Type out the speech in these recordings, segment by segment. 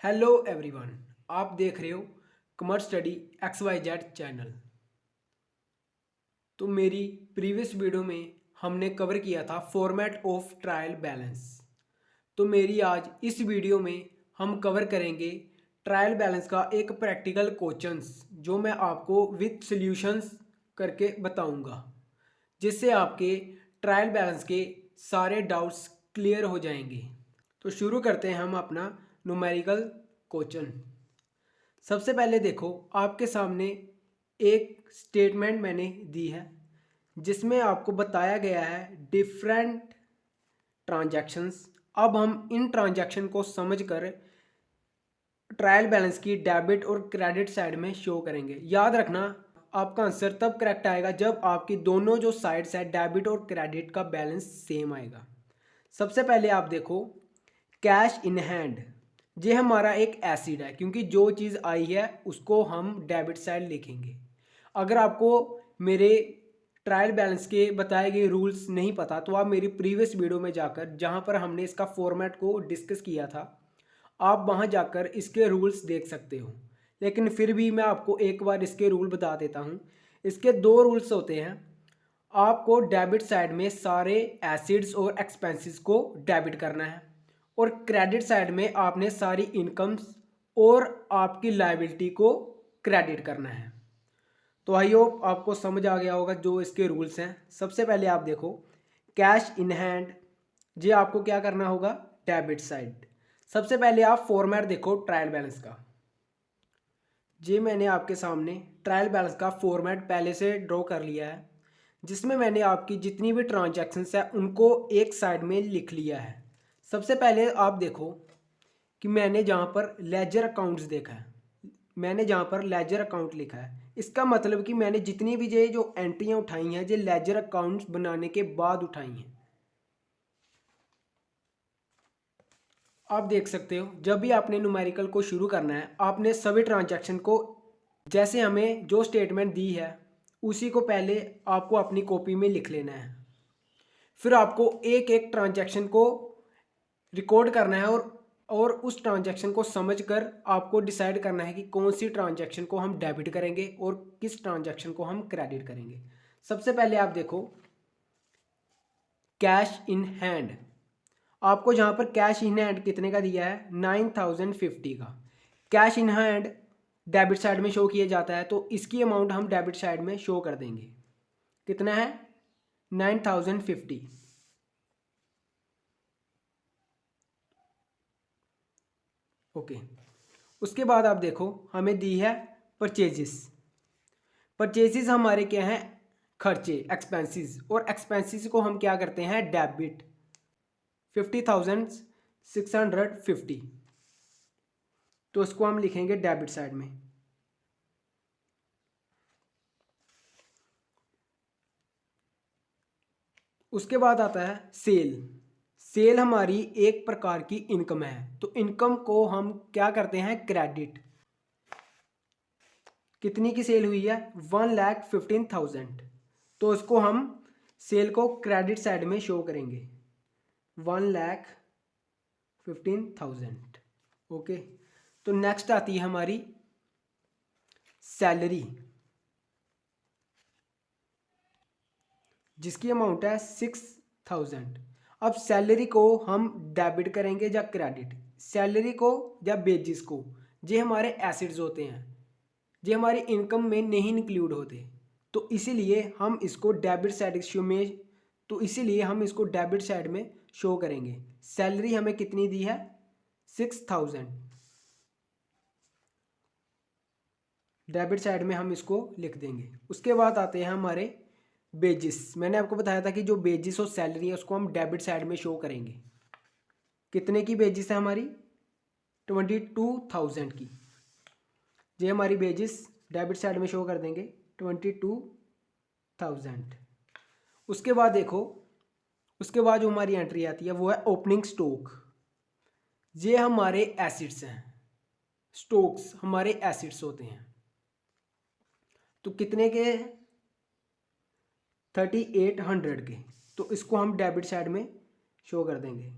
Hello everyone, आप देख रहे हो कॉमर्स स्टडी XYZ चैनल। तो मेरी प्रीवियस वीडियो में हमने कवर किया था फॉर्मेट ऑफ ट्रायल बैलेंस। तो मेरी आज इस वीडियो में हम कवर करेंगे ट्रायल बैलेंस का एक प्रैक्टिकल क्वेश्चंस जो मैं आपको विथ सॉल्यूशंस करके बताऊंगा, जिससे आपके ट्रायल बैलेंस के सारे डाउट्स क्लियर हो जाएंगे। तो शुरू करते हैं हम अपना न्यूमेरिकल क्वेश्चन। सबसे पहले देखो, आपके सामने एक स्टेटमेंट मैंने दी है जिसमें आपको बताया गया है डिफरेंट ट्रांजैक्शंस। अब हम इन ट्रांजैक्शन को समझकर ट्रायल बैलेंस की डेबिट और क्रेडिट साइड में शो करेंगे। याद रखना, आपका आंसर तब करेक्ट आएगा जब आपकी दोनों जो साइड्स है डेबिट और क्रेडिट का बैलेंस सेम आएगा। सबसे पहले आप देखो, कैश इन हैंड, ये हमारा एक एसिड है क्योंकि जो चीज़ आई है उसको हम डेबिट साइड लिखेंगे। अगर आपको मेरे ट्रायल बैलेंस के बताए गए रूल्स नहीं पता तो आप मेरी प्रीवियस वीडियो में जाकर, जहां पर हमने इसका फॉर्मेट को डिस्कस किया था, आप वहां जाकर इसके रूल्स देख सकते हो। लेकिन फिर भी मैं आपको एक बार इसके रूल बता देता हूं। इसके दो रूल्स होते हैं। आपको डेबिट साइड में सारे एसिड्स और एक्सपेंसेस को डेबिट करना है, और क्रेडिट साइड में आपने सारी इनकम्स और आपकी लायबिलिटी को क्रेडिट करना है। तो आई होप आपको समझ आ गया होगा जो इसके रूल्स हैं। सबसे पहले आप देखो, कैश इन हैंड, ये आपको क्या करना होगा, डेबिट साइड। सबसे पहले आप फॉर्मेट देखो ट्रायल बैलेंस का। ये मैंने आपके सामने ट्रायल बैलेंस का फॉर्मेट पहले से ड्रॉ कर लिया है, जिसमें मैंने आपकी जितनी भी ट्रांजैक्शंस है उनको एक साइड में लिख लिया है। सबसे पहले आप देखो कि मैंने जहाँ पर लेजर अकाउंट्स देखा है, मैंने जहाँ पर लेजर अकाउंट लिखा है, इसका मतलब कि मैंने जितनी भी ये जो एंट्रियाँ उठाई हैं ये लेजर अकाउंट्स बनाने के बाद उठाई हैं। आप देख सकते हो, जब भी आपने न्यूमेरिकल को शुरू करना है आपने सभी ट्रांजैक्शन को, जैसे हमें जो स्टेटमेंट दी है उसी को पहले आपको अपनी कॉपी में लिख लेना है। फिर आपको एक एक ट्रांजैक्शन को रिकॉर्ड करना है, और उस ट्रांजैक्शन को समझकर आपको डिसाइड करना है कि कौन सी ट्रांजैक्शन को हम डेबिट करेंगे और किस ट्रांजैक्शन को हम क्रेडिट करेंगे। सबसे पहले आप देखो, कैश इन हैंड। आपको जहाँ पर कैश इन हैंड कितने का दिया है, 9050 का। Cash in hand debit side में शो किया जाता है, तो इसकी अमाउंट हम डेबिट साइड में शो कर देंगे। कितना है, 9050। ओके। उसके बाद आप देखो, हमें दी है परचेजेस। परचेजेस हमारे क्या हैं, खर्चे, एक्सपेंसेस, और एक्सपेंसेस को हम क्या करते हैं, डेबिट 50,650, तो इसको हम लिखेंगे डेबिट साइड में। उसके बाद आता है सेल। सेल हमारी एक प्रकार की इनकम है, तो इनकम को हम क्या करते हैं, क्रेडिट। कितनी की सेल हुई है, 1,15,000, तो इसको हम सेल को क्रेडिट साइड में शो करेंगे, 1,15,000। ओके। तो नेक्स्ट आती है हमारी सैलरी, जिसकी अमाउंट है 6,000। अब सैलरी को हम डेबिट करेंगे या क्रेडिट, सैलरी को या बेजिस को। ये हमारे एसिड्स होते हैं, ये हमारी इनकम में नहीं इंक्लूड होते, तो इसीलिए हम इसको डेबिट साइड में, तो इसीलिए हम इसको डेबिट साइड में शो करेंगे। सैलरी हमें कितनी दी है, 6,000, डेबिट साइड में हम इसको लिख देंगे। उसके बाद आते हैं हमारे बेजिस। मैंने आपको बताया था कि जो बेजिस और सैलरी है उसको हम डेबिट साइड में शो करेंगे। कितने की बेजिस है हमारी, 22,000 की। ये हमारी बेजिस डेबिट साइड में शो कर देंगे, 22,000। उसके बाद देखो, उसके बाद जो हमारी एंट्री आती है वो है ओपनिंग स्टॉक। ये हमारे एसिड्स हैं, स्टॉक्स हमारे एसिड्स होते हैं। तो कितने के, 3,800 के, तो इसको हम डेबिट साइड में शो कर देंगे।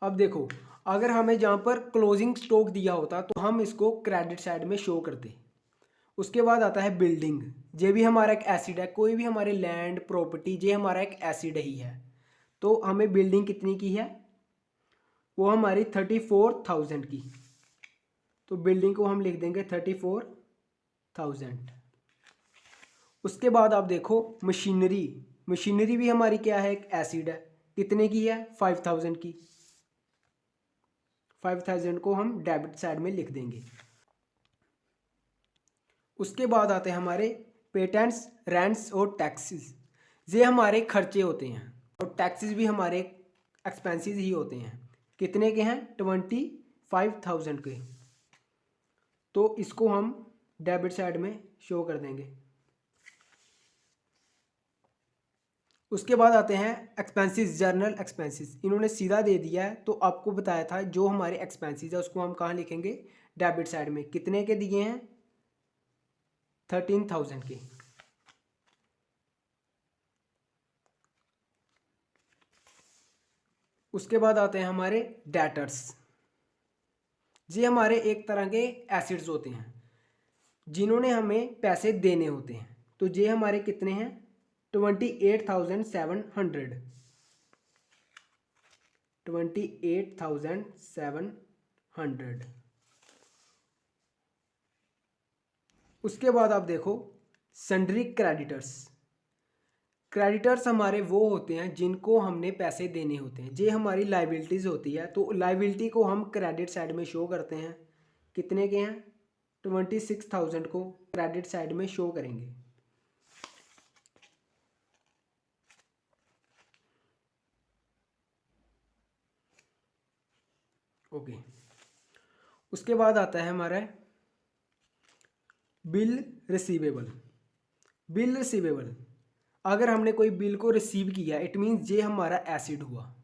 अब देखो, अगर हमें जहाँ पर क्लोजिंग स्टॉक दिया होता तो हम इसको क्रेडिट साइड में शो करते। उसके बाद आता है बिल्डिंग। ये भी हमारा एक एसिड है, कोई भी हमारे लैंड प्रॉपर्टी ये हमारा एक एसिड ही है। तो हमें बिल्डिंग कितनी की है, वो हमारी 34,000 की। तो बिल्डिंग को हम लिख देंगे 34,000। उसके बाद आप देखो मशीनरी। मशीनरी भी हमारी क्या है, एक एसिड है। कितने की है, 5,000 की। 5,000 को हम डेबिट साइड में लिख देंगे। उसके बाद आते हैं हमारे पेटेंट्स, रेंट्स और टैक्सेस। ये हमारे खर्चे होते हैं और टैक्सेस भी हमारे एक्सपेंसेस ही होते हैं। कितने के हैं, 25,000 के। तो इसको हम डेबिट साइड में शो कर देंगे। उसके बाद आते हैं एक्सपेंसेस, जर्नल एक्सपेंसेस। इन्होंने सीधा दे दिया है, तो आपको बताया था जो हमारे एक्सपेंसेस है उसको हम कहाँ लिखेंगे, डेबिट साइड में। कितने के दिए हैं, 13,000 के। उसके बाद आते हैं हमारे डेटर्स। ये हमारे एक तरह के एसिड्स होते हैं जिन्होंने हमें पैसे देने होते हैं। तो ये हमारे कितने हैं, 28,700। 28,700। उसके बाद आप देखो सन्ड्री क्रेडिटर्स। क्रेडिटर्स हमारे वो होते हैं जिनको हमने पैसे देने होते हैं। ये हमारी लाइबिलिटीज़ होती है, तो लाइबिलिटी को हम क्रेडिट साइड में शो करते हैं। कितने के हैं, 26,000 को क्रेडिट साइड में शो करेंगे। ओके। उसके बाद आता है हमारा बिल रिसीवेबल। बिल रिसीवेबल, अगर हमने कोई बिल को रिसीव किया इट मीन्स ये हमारा एसिड हुआ,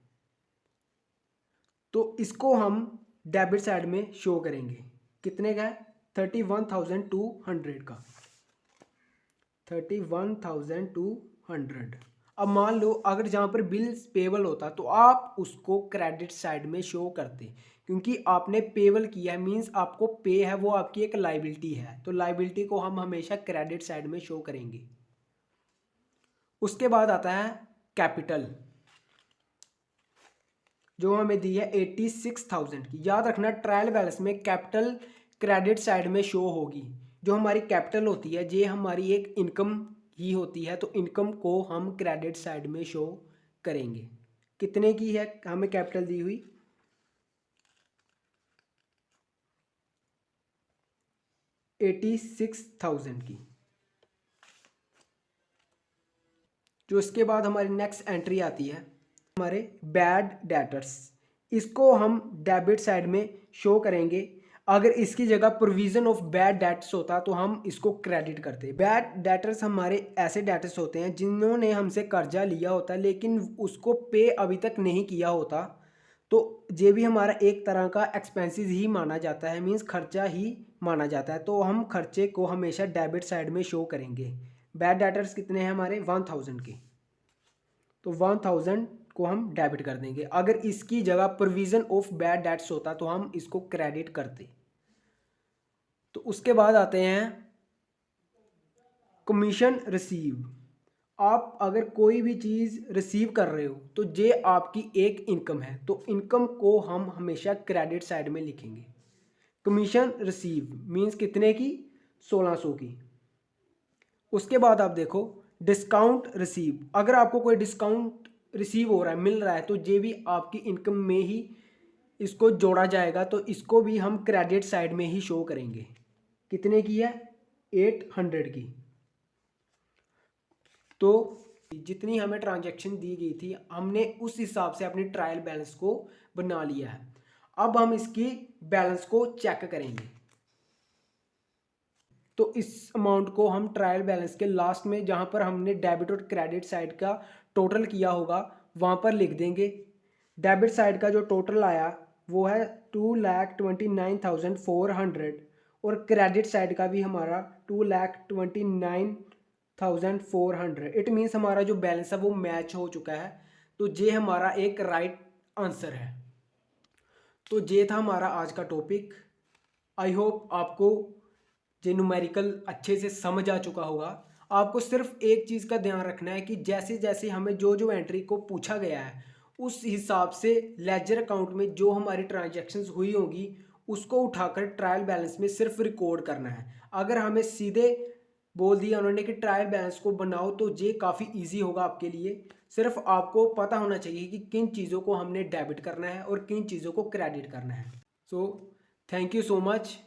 तो इसको हम डेबिट साइड में शो करेंगे। कितने का है, 31,200 का। 31,200। अब मान लो अगर जहाँ पर बिल पेबल होता तो आप उसको क्रेडिट साइड में शो करते, क्योंकि आपने पेबल किया है मीन्स आपको पे है, वो आपकी एक लाइबिलिटी है। तो लाइबिलिटी को हम हमेशा क्रेडिट साइड में शो करेंगे। उसके बाद आता है कैपिटल, जो हमें दी है 86,000 की। याद रखना ट्रायल बैलेंस में कैपिटल क्रेडिट साइड में शो होगी। जो हमारी कैपिटल होती है ये हमारी एक इनकम ही होती है, तो इनकम को हम क्रेडिट साइड में शो करेंगे। कितने की है हमें कैपिटल दी हुई, 86,000 की। जो इसके बाद हमारी नेक्स्ट एंट्री आती है हमारे बैड डेटर्स। इसको हम डेबिट साइड में शो करेंगे। अगर इसकी जगह प्रोविजन ऑफ बैड डेट्स होता तो हम इसको क्रेडिट करते। बैड डेटर्स हमारे ऐसे डेटर्स होते हैं जिन्होंने हमसे कर्जा लिया होता है लेकिन उसको पे अभी तक नहीं किया होता, तो ये भी हमारा एक तरह का एक्सपेंसेस ही माना जाता है, मीन्स खर्चा ही माना जाता है। तो हम खर्चे को हमेशा डेबिट साइड में शो करेंगे। बैड डेटर्स कितने हैं हमारे, 1,000 के। तो 1,000 को हम डेबिट कर देंगे। अगर इसकी जगह प्रोविजन ऑफ बैड डेट्स होता तो हम इसको क्रेडिट करते। तो उसके बाद आते हैं कमीशन रिसीव। आप अगर कोई भी चीज़ रिसीव कर रहे हो तो ये आपकी एक इनकम है, तो इनकम को हम हमेशा क्रेडिट साइड में लिखेंगे। कमीशन रिसीव मीन्स कितने की, 1,600 की। उसके बाद आप देखो डिस्काउंट रिसीव। अगर आपको कोई डिस्काउंट रिसीव हो रहा है, मिल रहा है, तो ये भी आपकी इनकम में ही इसको जोड़ा जाएगा, तो इसको भी हम क्रेडिट साइड में ही शो करेंगे। कितने की है, 800 की। तो जितनी हमें ट्रांजैक्शन दी गई थी हमने उस हिसाब से अपनी ट्रायल बैलेंस को बना लिया है। अब हम इसकी बैलेंस को चेक करेंगे। तो इस अमाउंट को हम ट्रायल बैलेंस के लास्ट में जहाँ पर हमने डेबिट और क्रेडिट साइड का टोटल किया होगा वहाँ पर लिख देंगे। डेबिट साइड का जो टोटल आया वो है 2,29,400 और क्रेडिट साइड का भी हमारा 2,29,400। इट मीन्स हमारा जो बैलेंस है वो मैच हो चुका है, तो ये हमारा एक राइट आंसर है। तो ये था हमारा आज का टॉपिक। आई होप आपको ये न्यूमेरिकल अच्छे से समझ आ चुका होगा। आपको सिर्फ एक चीज़ का ध्यान रखना है कि जैसे जैसे हमें जो जो एंट्री को पूछा गया है उस हिसाब से लेजर अकाउंट में जो हमारी ट्रांजैक्शंस हुई होगी उसको उठाकर ट्रायल बैलेंस में सिर्फ रिकॉर्ड करना है। अगर हमें सीधे बोल दिया उन्होंने कि ट्रायल बैलेंस को बनाओ तो ये काफ़ी इजी होगा आपके लिए। सिर्फ आपको पता होना चाहिए कि किन चीज़ों को हमने डेबिट करना है और किन चीज़ों को क्रेडिट करना है। So thank you so much.